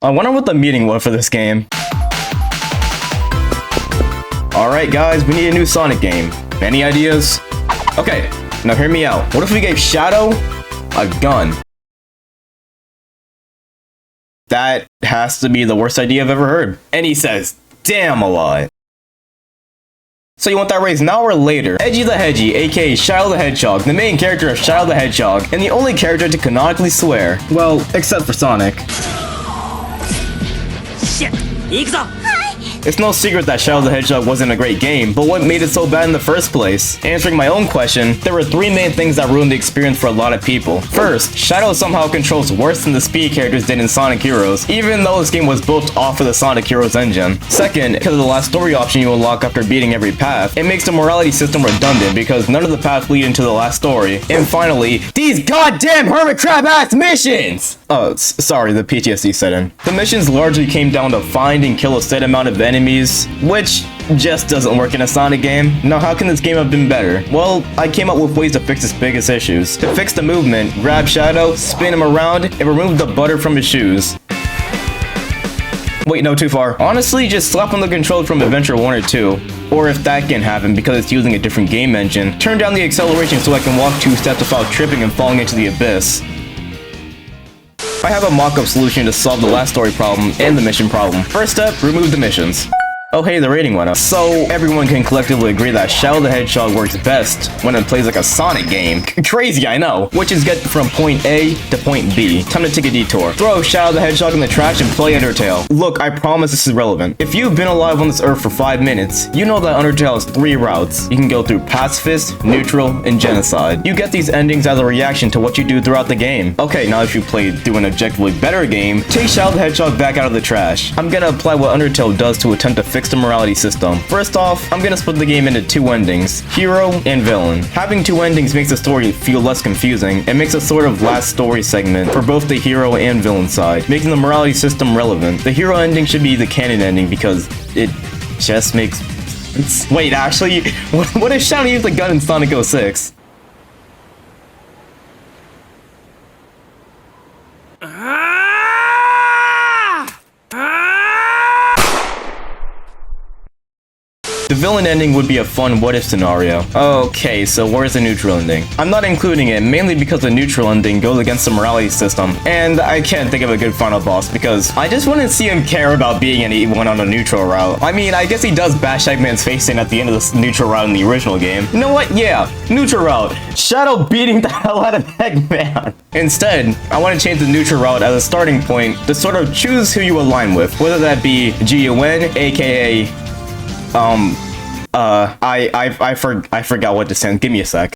I wonder what the meeting was for this game. Alright guys, we need a new Sonic game. Any ideas? Okay, now hear me out. What if we gave Shadow a gun? That has to be the worst idea I've ever heard. And he says, damn a lot. So you want that raise now or later? Edgy the Hedgie, aka Shadow the Hedgehog, the main character of Shadow the Hedgehog, and the only character to canonically swear. Well, except for Sonic. Shit! It's no secret that Shadow the Hedgehog wasn't a great game, but what made it so bad in the first place? Answering my own question, there were three main things that ruined the experience for a lot of people. First, Shadow somehow controls worse than the speed characters did in Sonic Heroes, even though this game was built off of the Sonic Heroes engine. Second, because of the last story option you unlock after beating every path, it makes the morality system redundant because none of the paths lead into the last story. And finally, these goddamn hermit crab ass missions! Sorry, the PTSD set in. The missions largely came down to find and kill a set amount of enemies, which just doesn't work in a Sonic game. Now how can this game have been better? Well, I came up with ways to fix its biggest issues. To fix the movement, grab Shadow, spin him around, and remove the butter from his shoes. Wait, no, too far. Honestly, just slap on the controls from Adventure 1 or 2. Or if that can happen because it's using a different game engine, turn down the acceleration so I can walk 2 steps without tripping and falling into the abyss. I have a mock-up solution to solve the last story problem and the mission problem. First step, remove the missions. Oh hey, the rating went up. So everyone can collectively agree that Shadow the Hedgehog works best when it plays like a Sonic game. Crazy, I know. Which is get from point A to point B. Time to take a detour. Throw Shadow the Hedgehog in the trash and play Undertale. Look, I promise this is relevant. If you've been alive on this earth for 5 minutes, you know that Undertale has 3 routes. You can go through Pacifist, Neutral, and Genocide. You get these endings as a reaction to what you do throughout the game. Okay, now if you play through an objectively better game, take Shadow the Hedgehog back out of the trash. I'm gonna apply what Undertale does to attempt to fix the morality system. First off, I'm gonna split the game into 2 endings, hero and villain. Having 2 endings makes the story feel less confusing and makes a sort of last story segment for both the hero and villain side, making the morality system relevant. The hero ending should be the canon ending because it just makes sense. Wait, actually, what if Shadow used a gun in Sonic 06? The villain ending would be a fun what-if scenario. Okay, so where's the neutral ending? I'm not including it mainly because the neutral ending goes against the morality system, and I can't think of a good final boss because I just wouldn't see him care about being anyone on a neutral route. I mean, I guess he does bash Eggman's face in at the end of the neutral route in the original game. You know what? Yeah, neutral route. Shadow beating the hell out of Eggman. Instead, I want to change the neutral route as a starting point to sort of choose who you align with, whether that be GUN, aka I forgot what to send. Give me a sec.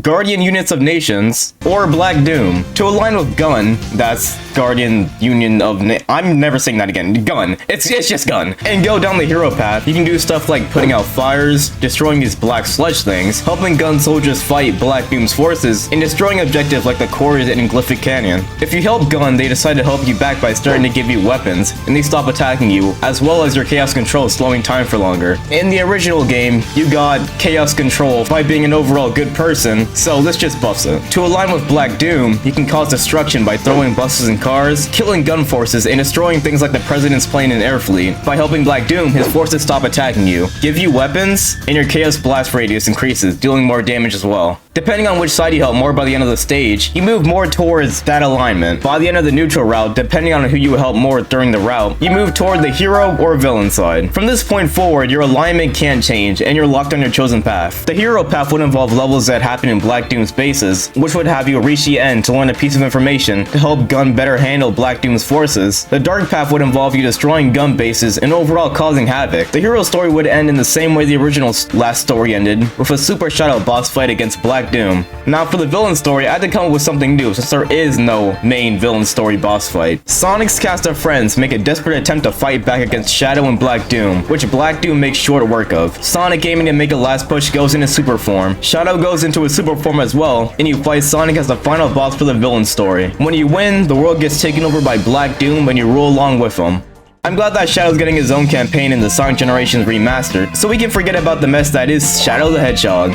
Guardian Units of Nations, or Black Doom. To align with Gun, that's Guardian Union of I'm never saying that again. Gun. It's just Gun. And go down the hero path. You can do stuff like putting out fires, destroying these black sludge things, helping Gun soldiers fight Black Doom's forces, and destroying objectives like the cores in Glyphic Canyon. If you help Gun, they decide to help you back by starting to give you weapons, and they stop attacking you, as well as your Chaos Control slowing time for longer. In the original game, you got Chaos Control by being an overall good person, so this just buffs it. To align with Black Doom, you can cause destruction by throwing buses and cars, killing gun forces, and destroying things like the President's plane and air fleet. By helping Black Doom, his forces stop attacking you, give you weapons, and your Chaos Blast radius increases, dealing more damage as well. Depending on which side you help more by the end of the stage, you move more towards that alignment. By the end of the neutral route, depending on who you help more during the route, you move toward the hero or villain side. From this point forward, your alignment can't change, and you're locked on your chosen path. The hero path would involve levels that happen in Black Doom's bases, which would have you reach the end to learn a piece of information to help Gun better handle Black Doom's forces. The dark path would involve you destroying Gun bases and overall causing havoc. The hero story would end in the same way the original last story ended, with a Super Shadow boss fight against Black Doom. Now for the villain story, I had to come up with something new since there is no main villain story boss fight. Sonic's cast of friends make a desperate attempt to fight back against Shadow and Black Doom, which Black Doom makes short work of. Sonic aiming to make a last push goes into super form. Shadow goes into his super form as well, and you fight Sonic as the final boss for the villain story. When you win, the world gets taken over by Black Doom and you rule along with him. I'm glad that Shadow's getting his own campaign in the Sonic Generations Remastered, so we can forget about the mess that is Shadow the Hedgehog.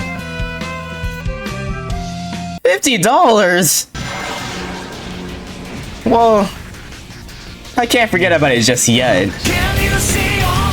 $50? Well, I can't forget about it just yet. Can you see all